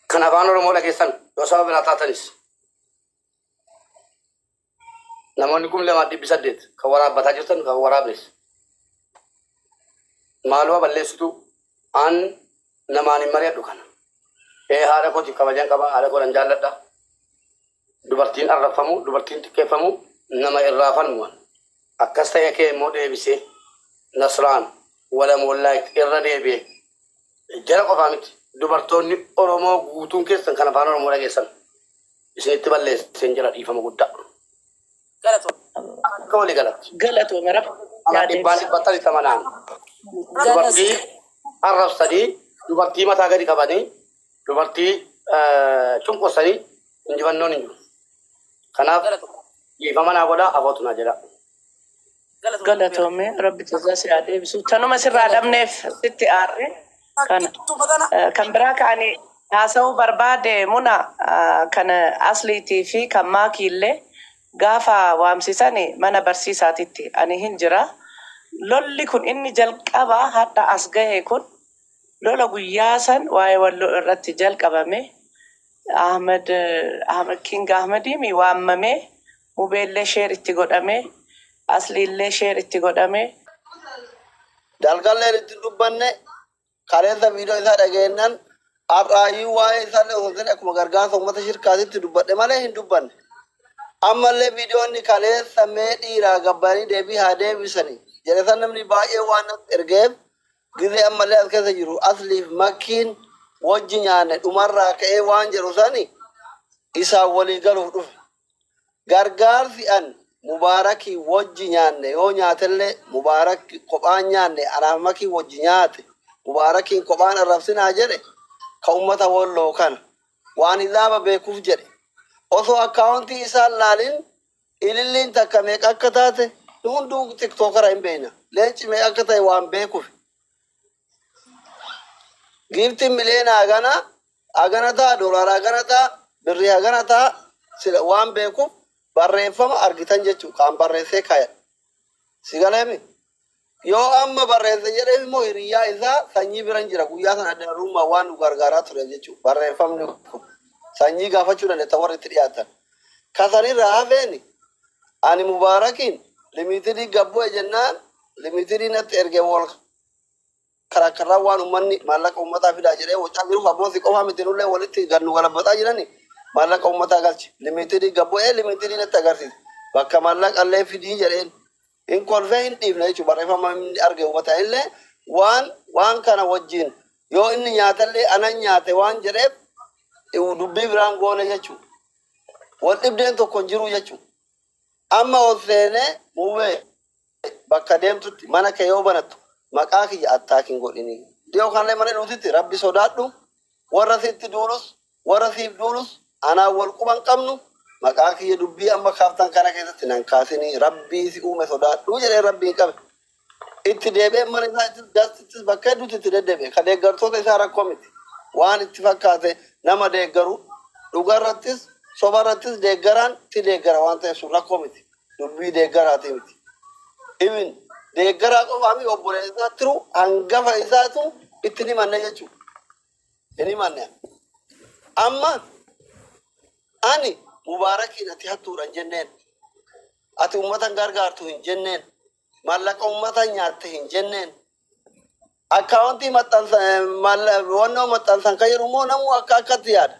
كان أبان ورمولا كيسان يوسف بن عطاتنيس نمونكم لما دي بسدد كوراب بتاجتن كوراب ليس مالوا بلسطو أن نماني مريا دكان هذا كوتي كباجان كبا هذا كوران جالدا dubartiin arrafamu dubartiin xiqqeeffamu nama irraafanmu akkas ta'e kee immoo deebisee nasraan wala mollaayit irra deebi'e jara qofaa miti dubartoonni oromoo guutuun keessan kan afaan oromoo dhageessan isinitti balleesseen jira dhiifama guddaa akka walii galatti marab ama dhibbaan dhibbattan itti amanaan dubartii arrabsanii dubartii mataa gadi qabanii dubartii cunqursanii injifannoon hin jiru kanaaf dhiifama naa godhaa afootu naa jedha galatoome rabbi tazaa si adeebisu tanuma sirraa dhabneef sitti aarre kan biraa ka'anii haasa'uu barbaade muna kan asliitii fi kan maakiillee gaafa waamsisanii mana barsiisaatitti ani hin jira lolli kun inni jalqabaa hadda as gahe kun lola guyyaa san waa'ee walloo irratti jalqabame Ahmed King Ahmedimi waamame mobeellee sheer itti godhame asliillee sheer itti godhame dalgalee itti dubbanne kareessa viidiyoo isaa dhageennan arraayii waa'ee isaa hojjetan akkuma gargaarsa uummata shirkaatitti dubbadhe malee hin dubbanne ammallee viidiyoonni kaleessa mee dhiiraa gabbanii deebii haa deebisanii jedhe san namni baay'ee waan ergeef gizee ammallee as keessa jiru asliif makkiin wajji nyaanne dhumarraa ka'ee waan jedhu sani isaa walii galuuf dhufe gargaarsi an mubaarakii wajji nyaanne yoo nyaatellee mubaarakii kophaan nyaanne anaaf makii wajji nyaate mubaarakiin kophaan arrabsinaa jedhe ka ummata walloo kana waan ilaaba beekuuf jedhe osoo akkaawuntii isaan laalin ililliin takka meeqa akka taate hunduu tiktookara hin beekna leenci meeqa akka ta'e waan beekuuf gifti miliyoona agana ta'a doolaara agana ta'a birrii agana ta'a sila waan beekuuf barreeffama argitan jechuudha kan barreessee kaaya sigaleemi yoo amma barreesse jedhee immoo hiriyaa isaa sanyii biran jira guyyaa sana addarummaa waan nu gargaaraa ture jechuudha barreeffamni kun sanyii gaafachuu dandeetta warri itti dhiyaatan kasanirraa hafeeni ani mubaarakiin limitidii gabboo jennaan limitidii natti ergee wal karakara waan ummanni maallaqa ummataa fidaa jedhee wacaa jiruuf abboosi qofaa miti nullee walitti gannu galabbataa jirani maallaqa ummataa galchi limitidii gabboo limitidii natti agarsiise bakka maallaqallee fidii jedheen in kolfee hin dhiifne jechuudha barreeffama inni arge ummata illee waan kana wajjin yoo inni nyaatallee anan nyaate waan jedheef dubbii biraan goone jechuudha wal dhibdeen tokko hin jiru jechuudha amma ol seenee muubee bakka deemtutti mana kee yoo banattu maqaa kiyya attaakiin godhini dhiyoo kanallee mana dhuutitti rabbi sodaadhu warra sitti duulus warra siif duulus anaa wal quban qabnu maqaa kiyya dubbii amma kaaftan kana keessatti nan kaasinii rabbii si uume sodaadhu jedhee rabbiin qabe itti deebi'ee mana isaa ittis bakka hedduutti itti deddeebi'e ka deeggartoota isaa rakkoo miti waan itti fakkaate nama deeggaru dhugarrattis sobarrattis deeggaraan ti deeggara waan ta'eef sun rakkoo miti dubbii deeggaraati miti ibin deeggaraa qofaami obboleessaa tiru hangafa isaatu itti ni manne jechuudha. Ni manne. Amma ani mubaarakiin ati hattuudha hin jenneen. Ati uummatan gargaartu hin jenneen. Maallaqa uummatan nyaatte hin jenneen. Akkaawuntii wannoo maxxansan kan jedhu immoo namuu akkatti yaada.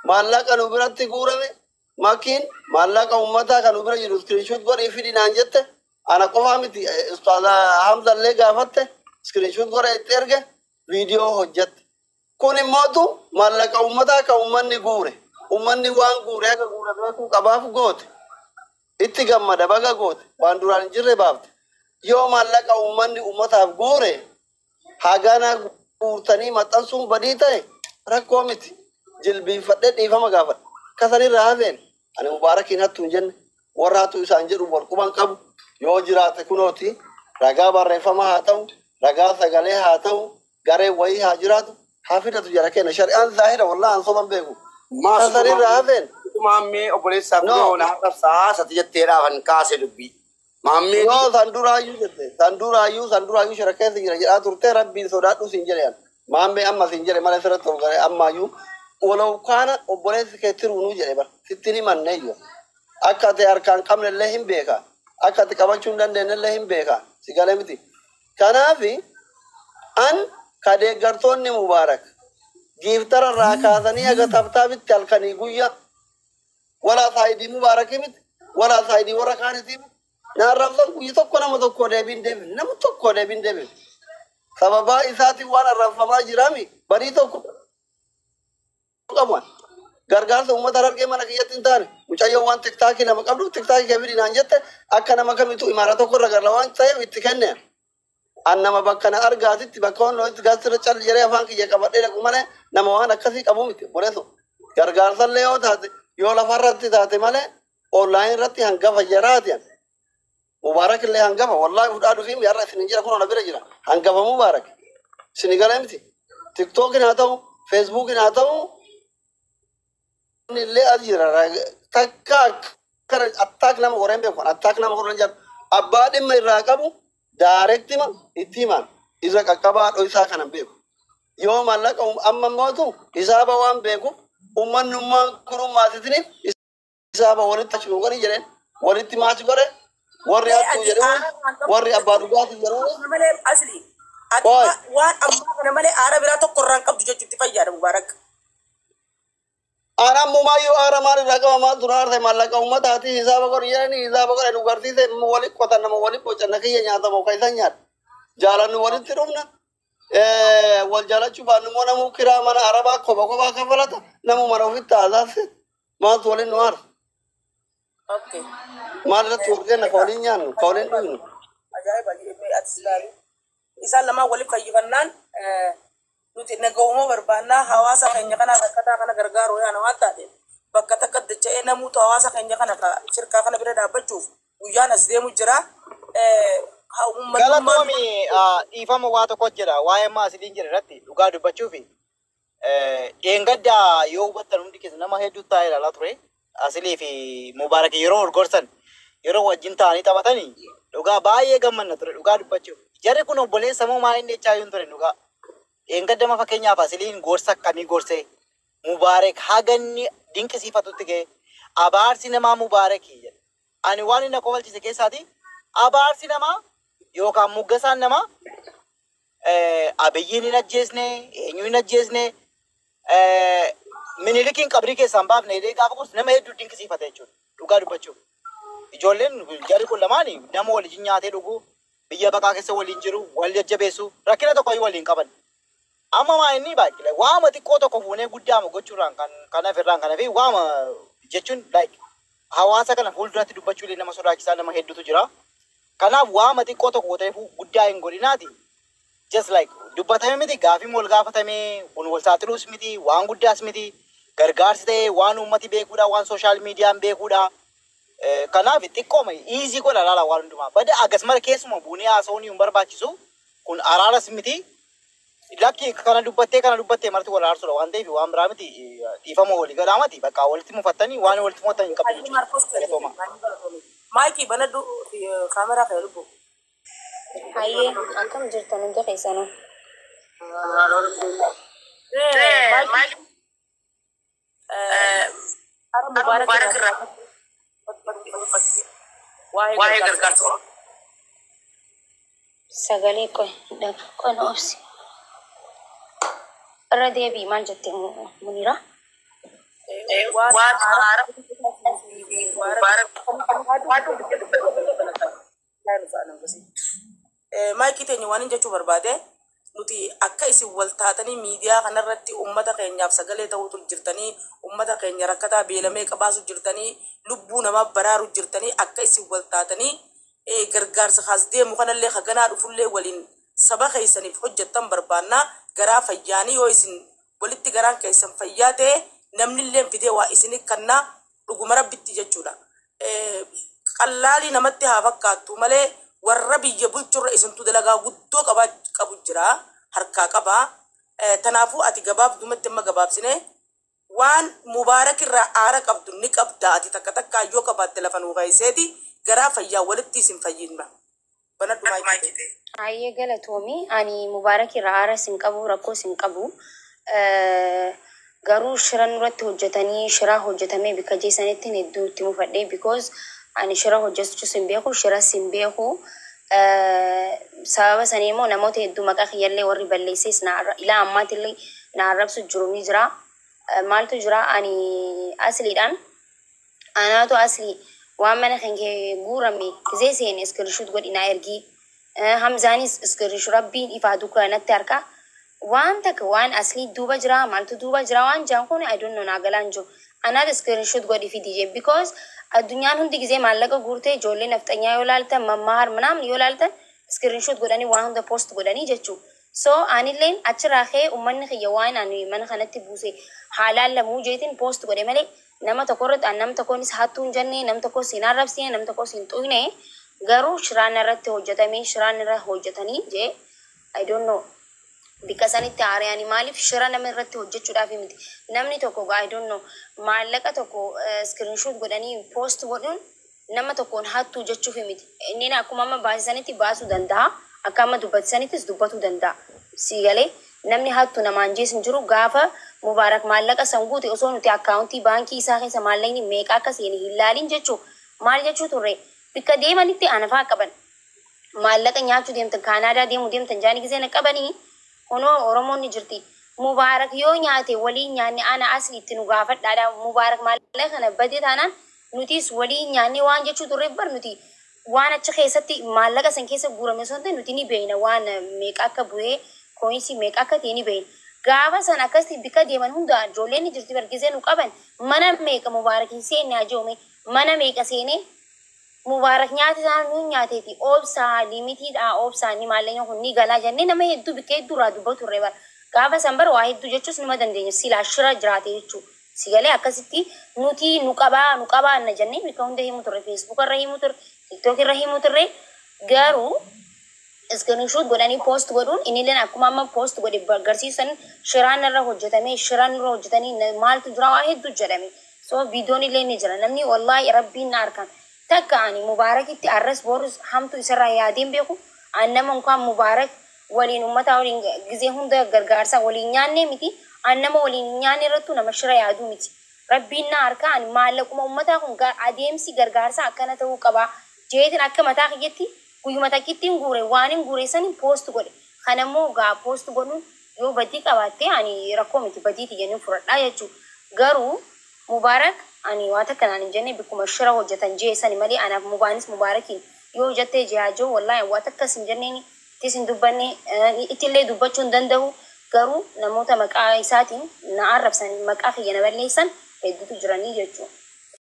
Maallaqa nu biratti guurame makiin maallaqa uummataa kan nu bira jiru iskiriinshuut godhii fidi naan jette. Ana qofaa miti ustaaza Hamzallee gaafatte iskiriinshuut godhee itti erge viidiyoo hojjette. Kun immootu maallaqa uummataa kan uummanni guure. Uummanni waan guure akka guure beekuu qabaaf goote. Itti gammada baga goote waan duraan hin jirre baafte. Yoo maallaqa uummanni uummataaf guure hagana guurtanii maxxansuun badii ta'e rakkoo miti. Jilbiinfadhee dhiifama gaafadha. Kasanirraa hafeen ani mubaarakiin hattuu hin jenne warra hattuu isaan jedhu wal quban qabu. Yoo jiraate kunooti ragaa barreeffama haa ta'u ragaa sagalee haa ta'u garee wayii haa jiraatu haa fidatu jara kenna shari'aan zaahira wallaahi an soban beeku kasanirraa hafeen maammee obboleessaaf yoo na qabsaa sati jetteedhaaf an kaase dubbii maammee yoo san duraayyuu jette san duraayyuu shara keessa jira jedhaa turte rabbiin sodaadhu siin jedhan maambe amma sinjere mala sira to gare amma yu walaw kana obboleessi kee tiruu jedhe bar sittini manneeyyo akka ati harkaan qabne illee hin beeka akka ati qabachuu hin dandeenye illee hin beeka si galee miti kanaafi an ka deeggartoonni mubaarak giiftara irraa kaasanii aga tabtaabitti halkanii guyya walaa saayidii mubaarakii miti walaa saayidii warra kaanitii miti naarraabsan guyyi tokko nama tokko deebiin deebiin nama tokko deebiin deebiin sababaa isaatiin waan arraafamaa jiraami barii tokko qabuan gargaarsa uummata argee mana kiyyatti hin taane mucayyoo waan tiktaakii nama qabdu tiktaakii kee naan jette akka nama kamitu imaara tokko irra garla waan ta'eef itti kenne an nama bakka na argaatitti bakka waan itti gaasirra cal jedhee afaan kiyya qabadhee dhaqu malee nama waan akkasii qabu miti boreesu gargaarsallee yoo taate yoo lafarratti taate malee online irratti hangafa jiraatiyan mubaarak illee hangafa wallaahi fudhaa dhufiim yarra isin jira kun ona bira jira hangafa mubaarak isin galee miti tiktookin haa ta'u feesbuukin haa ta'u illee ajira takka kara attack nama goreen beekon attack nama goreen jira abbaa dhimma irraa qabu daarektima itti himan irra qaqqabaa dho'isaa kanan beeku yoo mallaqa amma mootu hisaaba waan beeku ummannummaan kurummaasitiniif hisaaba walitti achuu godhi jedheen walitti maachi godhe warri hattuu jedhamu warri abbaa dhugaati jedhamu malee asli waan ammaa kana malee aara biraa tokko irraan qabdu jechuutti fayyada mubaarak Anamumma yoo aramaan irraa qabamaa duraarte mallaqa uummataati hisaaba godhi jedhanii hisaaba godhe nu garsiise walitti qotan nama walitti bocanna kiyya nyaatamu ka isan nyaata jaalannu walitti dhufna wal jaalachuu baannu immoo namuu kiraa mana arabaa kopha kophaa kafalata namu mana ofitti haasaase maaltu waliin nu aara maal irratti wal kenna ka waliin nyaannu ka waliin dhugnu ajaa'iba ati ilaalu isaan lamaan waliif fayyifannaan nuti nagahuma barbaannaa hawaasa keenya kana rakkataa kana gargaaru yaana waan taateef bakka takka dacha'ee namuutu hawaasa keenya kana shirkaa kana bira dhaabbachuuf guyyaan as deemu jira. Galatoomi dhiifama waa tokko jira waa'ee maasiliin jira irratti dhugaa dubbachuuf dheengaddaa yoo hubattan hundi keessa nama hedduu taa'ee ilaalaa ture asilii fi mubaarak yeroo gorsan yeroo wajjin ta'anii taphatanii dhugaa baay'ee gammanna ture dhugaa dubbachuuf jarri kun obboleessa moo maal inni jechaa hin ture dhugaa. Engadama fakkeenyaaf asiliin gorsa akkamii gorsee mubaarak haganni dinqisiifatutti ga'e abaarsi namaa mubaarakii jedha. Ani waan inni akka walchise keessaati abaarsi namaa yookaan muggasaan namaa abiyyiin hin ajjeesne eenyu hin ajjeesne minilikiin qabrii keessaan baafne illee gaafa gorsu nama hedduu dinqisiifata jechuudha dhugaa dubbachuuf. Ijoolleen jarri kun lamaanii nama waliin nyaatee dhuguu biyya baqaa keessa waliin jiru wal jajjabeessu rakkina tokko waliin qaban. Amma maa inni baay'ee waama xiqqoo tokko fuunee guddaa gochuudhaan kan afirraan kana fi waama jechuun like hawaasa kana fuulduratti dubbachuu nama sodaachisaa nama hedduutu jira. Kanaaf waama xiqqoo tokko ta'eef guddaa hin godhinaati. Just like dubbatame miti gaafii wal gaafatamee kun wal saaxiluus miti waan guddaas miti gargaarsi ta'ee waan uummati beekuudha waan sooshaal miidiyaan beekuudha. Kanaaf xiqqooma easy godha laala waan hundumaa bada akkasuma keessuma buunee haasa'uun hin barbaachisu kun araaras miti. Lakki kana dubbattee marti wal aarsudha waan ta'eef waan biraa miti dhiifama walii galaamati bakka walitti mufattanii waan walitti mufatan hin qabdu jechuudha. Maayikii banadhu kaameraa fayyadu lubbu. Hayyee akkam jirtan hundi keessanuu. Mubaarak irraa waa'ee gargaarsa. Sagalee qoon obsi. Irra deebii maal jettee Muniira? Maayikii teenya waan hin jechuu barbaade nuti akka isin wal taatanii miidiyaa kanarratti uummata keenyaaf sagalee ta'uutu jirtanii uummata keenya rakkataa beelamee qabaasu jirtanii lubbuu namaa baraaru jirtanii akka isin wal taatanii gargaarsa kaas deemu kanallee haganaa dhufullee waliin saba keessaniif hojjettan barbaannaa garaa fayyaanii yoo isin walitti garaan keessan fayyaa ta'e namni illee fidee waa isinii kannaa dhuguma rabbitti jechuudha. Qallaalii namatti haa fakkaattu malee warra biyya bulchurra isintu dalagaa guddoo qabu jira harkaa qabaa. Tanaafuu ati gabaabdumatti amma gabaabsine waan mubaarak irraa aara qabdu ni qabda ati takka takkaa yoo qabaatte lafa nuu kaa'iseeti garaa fayyaa walitti isin fayyinna. Hayyee galatoomii ani Mubaarak irraa aara sin qabu rakkoo sin qabu. Garuu shira nurratti hojjetanii shira hojjetamee bika jeesanitti hedduu itti mufadhee because ani shira hojjechuu sin beeku shira sin beeku. Sababa sanii immoo namoota hedduu maqaa kiyyallee warri balleessees ilaa ammaatillee na arrabsu jiru ni jira. Maaltu jira ani asliidhaan anaatu asli waan mana kan guurame gizee seen iskirishut godhina ergii. Hamzaanis iskirishut rabbiin ifaa dukkanatti harka. Waan takka waan asli duuba jira maaltu duuba jira waan jaan kun I don't know naagalaan jiru. Anaaf iskirishut godhi fidii because addunyaan hundi gizee maallaqa guurtee ijoollee nafxanyaa yoo laaltan mammaar manaamni yoo laaltan iskirishut godhanii waan hunda post godhanii jechuudha. So anilleen achirraa kee ummanni kiyya waan ani mana kanatti buuse haalaan lamuu jeetiin post godhe malee nama tokko irratti nama tokkonis hattuu hin jenne nama tokko siin arrabsine nama tokko siin xuyne garuu shiraan irratti hojjetamee shiraan irra hojjetanii jee I don't know bika sanitti aariyaanii maaliif shira nama irratti hojjechuudhaaf miti namni tokko I don't know maallaqa tokko screenshot godhanii post godhuun nama tokkoon hattuu jechuuf miti inni akkuma amma baasisanitti baasuu danda'a akka amma dubbatisaniittis dubbatuu danda'a siigalee namni hattuu namaan jeesin jiru gaafa Mubaarak maallaqa sanguute osoo nuti akkaawuntii baankii isaa keessa maallaqni meeqa akka seeni hin laalin jechuu maal jechuu turre bika deemanitti anafaa qaban maallaqa nyaachuu deemtan Kaanaadaa deemtan jaanii gisee na qabanii Ono Oromoonni jirti Mubaarak yoo nyaate waliin nyaanne ana asliitti nu gaafadhaadha Mubaarak maallaqa kana badee taanaan nutis waliin nyaanne waan jechuu turre bar nuti waan achi keessatti maallaqa san keessa guurame sonte nuti ni beeyna waan meeqa akka bu'ee koinsi meeqa akka ta'e ni beeyna gaafa san akkasti bika deeman hunda ijoolleen ni jirti bargisee nu qaban mana meeqa Mubaarak hin seenne ajoome mana meeqa seene Mubaarak nyaate isaan nu nyaateeti obsaa limitiidha obsaa ni maallaqni kun ni galaa jennee nama hedduu bika hedduu irraa dubbatu turre bara gaafa san bara waa hedduu jechuus nima dandeenya silaa shira jiraate jechuu sigalee akkasitti nuti nu qabaa na jennee bika hunda himu turre Facebook irra himu turre TikTok irra himu turre garuu screenshot godhanii post godhuun inilleen akkuma amma post godhe agarsiisan shiraan irra hojjetanii maaltu jira waa hedduu jedhame so viidiyoon illee ni jira namni wallahi rabbiin na arkan takka ani Mubaarakitti arras borus hamtu isarraa yaadeen beeku annama unkaan Mubaarak waliin ummata waliin gizee hunda gargaarsa waliin nyaanne miti annama waliin nyaanne irrattu nama shira yaaduu miti rabbiin na arka ani maallaquma ummataa kun adeemsi gargaarsa akkana ta'uu qaba jeetin akka mataa kiyyetti guyyuma takkittiin guure waan hin guureessanii post godhe kanammoo gaa post godhuun yoo badii qabaatte ani rakkoo miti badiiti jennee fudhadhaa jechuudha garuu Mubaarak ani waa takka naan hin jenne bikkuma shira hojjetan jeessani malee anaaf Mubaarakiin yoo jettee jihaajoo wallahi waa takka sin jenneeni ittis hin dubbanne ittillee dubbachuu hin danda'u garuu namoota maqaa isaatiin na arrabsan maqaa kiyya na balleessan hedduutu jiranii jechuudha.